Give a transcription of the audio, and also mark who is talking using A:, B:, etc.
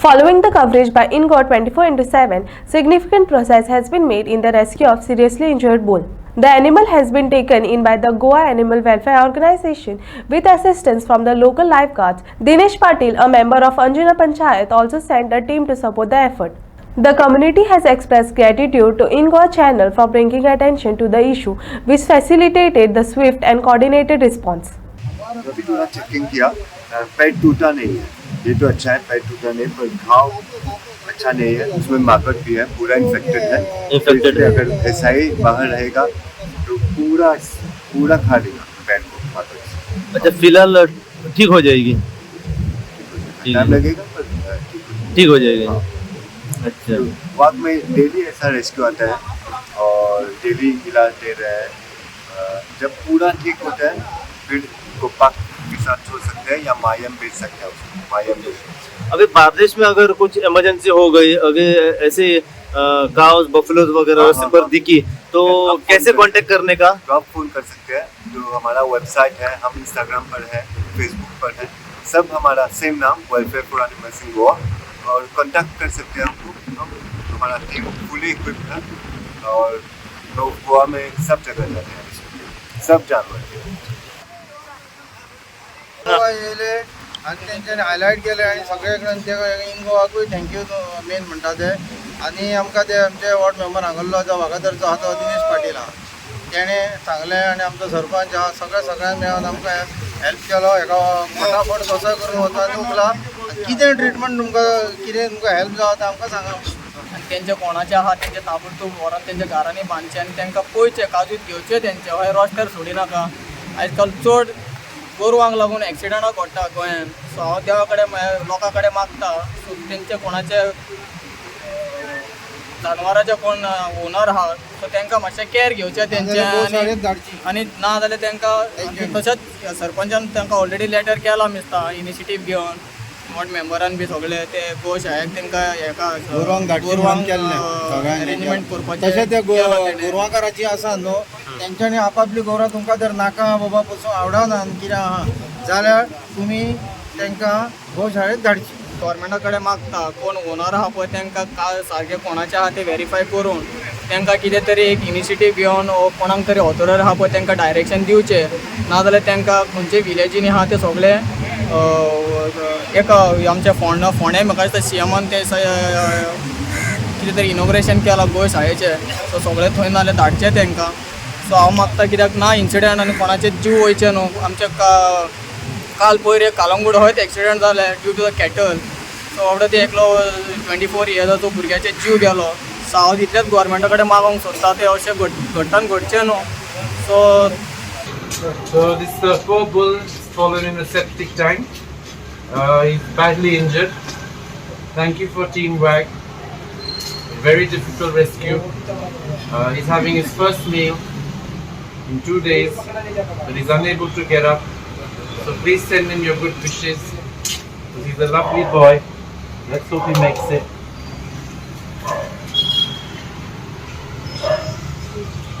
A: Following the coverage by INGO 24/7, significant progress has been made in the rescue of seriously injured bull. The animal has been taken in by the Goa Animal Welfare Organization with assistance from the local lifeguards. Dinesh Patil, a member of Anjuna Panchayat, also sent a team to support the effort. The community has expressed gratitude to INGO channel for bringing attention to the issue, which facilitated the swift and coordinated response.
B: अभी थोड़ा checking KIA, पैर टूटा नहीं है, ये तो अच्छा है, पैर टूटा नहीं, पर घाव अच्छा नहीं है, उसमें मार्केट भी है, पूरा इन्फेक्टेड है।
C: इन्फेक्टेड है।
B: अगर ऐसा ही बाहर रहेगा तो पूरा पूरा खा लेगा पैर को मार्केट से।
C: अच्छा, फिलहाल ठीक हो जाएगी?
B: टाइम लगेगा पर
C: ठीक हो जाएगी।
B: हाँ।
C: अच्छा,
B: वाक में डेली ऐसा रेस्क्यू आता है और डेली इलाज दे रहे हैं। जब पूरा ठीक होता है फिर गोपाक के साथ छोड़ सकते हैं या मायम बेच सकते हैं उसको, मायम बेच सकते हैं।
C: अभी बारिश में अगर कुछ इमरजेंसी हो गई, अगर ऐसे काउस बफलोज वगैरह
B: हाँ,
C: सब पर
B: हाँ।
C: दिखी तो
B: आप
C: कैसे
B: फोन
C: कांटेक्ट करने का?
B: तो आप फोन कर सकते हैं, जो हमारा वेबसाइट है, हम इंस्टाग्राम पर है, फेसबुक पर है, सब हमारा सेम नाम welfare for animals in Goa, और कांटेक्ट कर सकते हैं हमको। हमारा टीम फुली इक्विप्ड है और लोग गोवा में सब जगह जाते हैं, सब जानवर के।
D: येयले आनी तेंच्यांनी हायलायट केले आनी सगळे कडेन ते इन गोवाकूय थँक्यू मेन म्हणटा ते। आनी आमकां ते आमचे वॉर्ड मेंबर हांगल्लो जो वागातरचो आहा तो दिनेश पाटील आहा, तेणें सांगलें आनी आमचो सरपंच आहा, सगळ्यांनी मेळून आमकां हेल्प केलो। हेका फटाफट कसोय करून वचून आनी उखला कितें ट्रिटमेंट तुमकां हेल्प जाता तें आमकां सांगा।
E: आनी तेंचे कोणाचे आहा तेंचे ताबडतोब व्हरोन तेंच्या घरांनी बांदचे आनी तेंकां पळयचे, काजूत घेवचे तेंचे, हय रस्त्यार सोडिनाका। आयज काल चड गोरवांक लागून एक्सिडंटां घडटा गोंयांत, सो हांव देवा कडेन लोकां कडेन मागता सो तेंचे कोणाचे जानवराचे कोण ओनर आहा सो तेंकां मातशें कॅर घेवचें तेंचे, आनी ना जाल्यार तेंकां तशेंच सरपंचान तेंकां ऑलरेडी लेटर केला दिसता इनिशिएटीव घेवन, वॉर्ड मेंबरान बी सगळे ते गोशाळेक तेंकां हेका
D: गोरवांक
E: अरेंजमेंट करपाचें
D: तशें ते
E: केलां तेणें।
D: गोरवांकारां जीं आसा न्हू तेंच्यांनी आपापली गोरवां तुमकां जर नाका बाबा पसून आवडना कितें आहा जाल्यार तुमी तेंकां गोशाळेंत धाडची।
E: गव्हर्मेंटा कडेन मागता कोण ओनर आहा पळय तेंकां सारकें कोणाचें आहा तें व्हेरीफाय करून तेंकां कितें तरी एक इनिशिएटीव घेवन वो कोणाक तरी ऑथोरिटी आहा पळय तेंकां डायरेक्शन दिवचें, नाजाल्यार तेंकां खंयचे विलेजीनी आहा ते सगळे एक आमचे फोंडे म्हाका दिसता सीएमान ते कितें तरी इनॉग्रेशन केलां गोशाळेचें, सो सगळे थंय नाल्यार धाडचे तेंकां। सो हांव मागता कित्याक ना इन्सिडंट आनी कोणाचे जीव वयचे न्हू। आमचे काल पयर एक कालंगूट हयत एक्सिडंट जाले due to the cattle, so बाबडो ते एकलो 24 इयर्साचो भुरग्याचे जीव गेलो। सो हांव तितलेंच गव्हर्मेंटा कडेन मागोंक सोदता ते अशें घडटान घडचें न्हू।
F: So this poor bull is fallen in a septic tank. He's badly injured. Thank you for Team WAG. Very difficult rescue. He's having his first meal in 2 days, but he's unable to get up. So please send him your good wishes. He's a lovely boy. Let's hope he makes it.